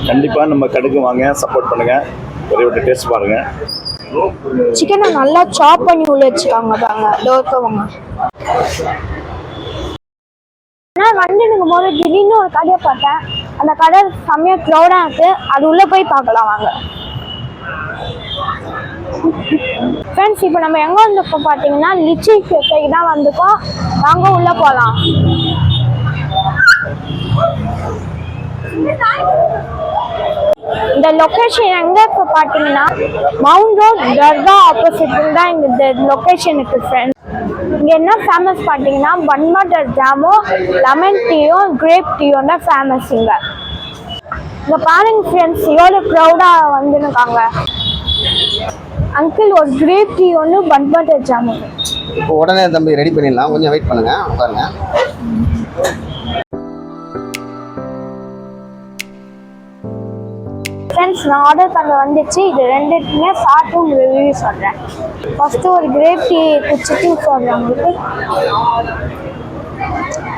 கண்டிப்பாக நம்ம கடைக்கு வாங்க, சப்போர்ட் பண்ணுங்கள், ஒரே ஒரு டேஸ்ட் பாருங்கள். சிக்கனை நல்லா சாப் பண்ணி உள்ள வச்சுக்காங்க பாருங்க, டோர்க்கவங்க. ஆனால் வந்துடுங்கும் போது திடீர்னு ஒரு கடையை பார்த்தேன். அந்த கடை செம்மையாக க்ரௌடாக இருக்குது. அது உள்ளே போய் பார்க்கலாம் வாங்க. ஃப்ரெண்ட்ஸ், இப்போ நம்ம எங்கே வந்திருக்கோம் பார்த்தீங்கன்னா லிச்சி கேஃபேக்கு தான் வந்திருக்கோம். வாங்க உள்ளே போகலாம். இந்த லொக்கேஷன் எங்கே இப்போ பார்த்தீங்கன்னா மவுண்ட் ரோட் தர்கா ஆப்போசிட் தான் இந்த லொக்கேஷன் இருக்குது ஃப்ரெண்ட்ஸ். இங்கே என்ன ஃபேமஸ் பார்த்தீங்கன்னா பன் பட்டர் ஜாமும் லெமன் டீயும் கிரேப் டீயும் தான் ஃபேமஸ். இங்கே பாருங்க ஃப்ரெண்ட்ஸ், எவ்வளோ க்ரௌடாக வந்துருக்காங்க. அங்கிள், ஒரு கிரேப் டீ ஒன்று பன் பட்டர் ஜாமுன். இப்போ உடனே தம்பி ரெடி பண்ணிடலாம், கொஞ்சம் வெயிட் பண்ணுங்க பாருங்க. ஃப்ரெண்ட்ஸ், நான் ஆர்டர் பண்ண வந்துச்சு. இது ரெண்டுத்துமே சாப்பிட்டு ரிவ்யூ சொல்கிறேன். ஃபஸ்ட்டு ஒரு கிரேப் டீ குடிச்சிட்டு சொல்கிறேன். உங்களுக்கு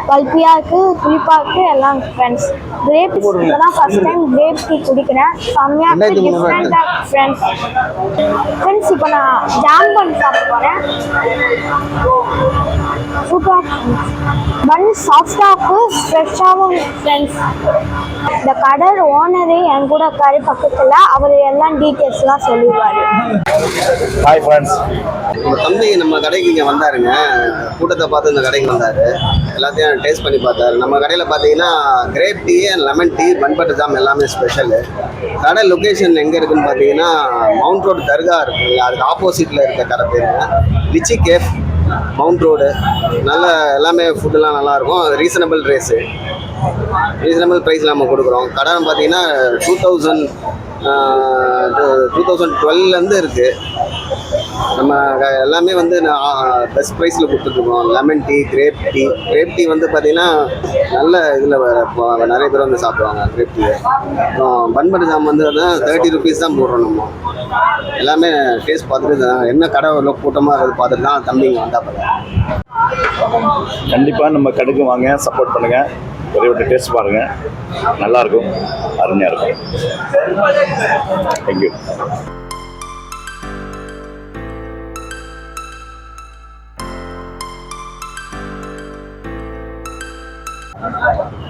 பல்பியாக இருக்குது, புளிப்பாக இருக்குது, எல்லாம் ஃப்ரெண்ட்ஸ். கிரேப் இப்போ தான் ஃபஸ்ட் டைம் கிரேப் டீ குடிக்கிறேன். செம்மையாக டிஃப்ரெண்ட்டாக ஃப்ரெண்ட்ஸ். ஃப்ரெண்ட்ஸ், இப்போ நான் ஜாம் பண்ணி சாப்பிட போகிறேன். சூப்பராக பன் சாஃப்டாகவும் ஃப்ரெஷ்ஷாகவும் ஃப்ரெண்ட்ஸ். இந்த கடை ஓனரு என் கூட இருக்காரு பக்கத்தில். அவர் எல்லாம் டீட்டெயில்ஸ்லாம் சொல்லிடுவார். ஹாய் ஃப்ரெண்ட்ஸ், தம்பி நம்ம கடைக்கு இங்கே வந்தாருங்க. கூட்டத்தை பார்த்து இந்த கடைக்கு வந்தார். எல்லாத்தையும் டேஸ்ட் பண்ணி பார்த்தாரு. நம்ம கடையில் பார்த்தீங்கன்னா grape tea and lemon tea, bun butter jam எல்லாமே ஸ்பெஷலு. கடை லொக்கேஷன் எங்கே இருக்குதுன்னு பார்த்தீங்கன்னா மவுண்ட் ரோடு தர்கா இருக்குங்க, அதுக்கு ஆப்போசிட்டில் இருக்க கடை பேருங்க லிச்சி கேஃப், மவுண்ட் ரோடு. நல்ல எல்லாமே ஃபுட்டெல்லாம் நல்லாயிருக்கும். ரீசனபிள் ப்ரைஸில் நம்ம கொடுக்குறோம். கடை பார்த்தீங்கன்னா 2012 இருக்குது. நம்ம எல்லாமே வந்து பெஸ்ட் ப்ரைஸில் கொடுத்துட்ருக்கோம். லெமன் டீ, கிரேப் டீ வந்து பார்த்திங்கன்னா நல்ல இதில் நிறைய பேர் வந்து சாப்பிடுவாங்க grape tea. Bun butter jam வந்து 30 rupees தான் போடுறோம். நம்ம எல்லாமே டேஸ்ட் பார்த்துட்டு என்ன கடை கூட்டமாக இருக்குது பார்த்துட்டு தான் தம்பிங்க வந்தால் பாருங்க. கண்டிப்பாக நம்ம கடைக்கு வாங்க, சப்போர்ட் பண்ணுங்கள், ஒரே ஒரு டேஸ்ட் பாருங்கள், நல்லாயிருக்கும், அருமையாக இருக்கும். தேங்க்யூ.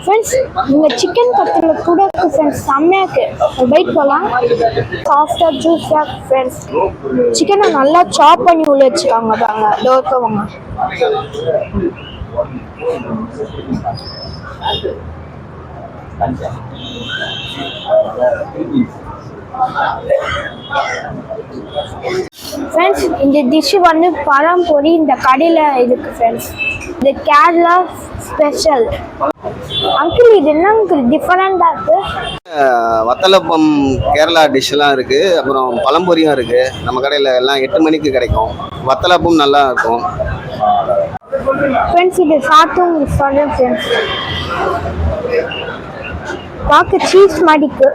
ஃப்ரெண்ட்ஸ், இங்கே சிக்கன் கட்டில் கூட இருக்குது ஃப்ரெண்ட்ஸ். செம்மையாக இருக்குது. பைட் போகலாம். சாஃப்டாக ஜூஸாக ஃப்ரெண்ட்ஸ். சிக்கனை நல்லா சாப் பண்ணி உள்ள வச்சுக்காங்க பாருங்க, டோர்க்கவங்க. ஃப்ரெண்ட்ஸ், இந்த டிஷ்ஷு வந்து பழம்பொரி இந்த கடையில் இருக்குது ஃப்ரெண்ட்ஸ். இது கேரளா ஸ்பெஷல். அங்கிள், இது என்ன அங்கிள் டிஃபரெண்டாக இருக்குது? வத்தலப்பம் கேரளா டிஷ்ஷெல்லாம் இருக்குது. அப்புறம் பழம்பொரியும் இருக்குது. நம்ம கடையில் எல்லாம் 8 மணிக்கு கிடைக்கும். வத்தலப்பம் நல்லா இருக்கும் ஃப்ரெண்ட்ஸ். இது சாப்பிட்டு உங்களுக்கு சொல்கிறேன் ஃப்ரெண்ட்ஸ். பார்க்க சீஸ் மாடிக்கு.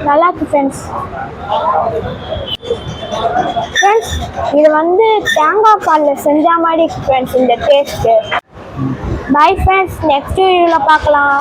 நல்லா இருக்கு ஃப்ரெண்ட்ஸ். இது வந்து தேங்காய் பாலில் செஞ்ச மாதிரி இருக்கு ஃப்ரெண்ட்ஸ் இந்த டேஸ்ட்டு. பை ஃப்ரெண்ட்ஸ், நெக்ஸ்ட் வீடியோவில் பார்க்கலாம்.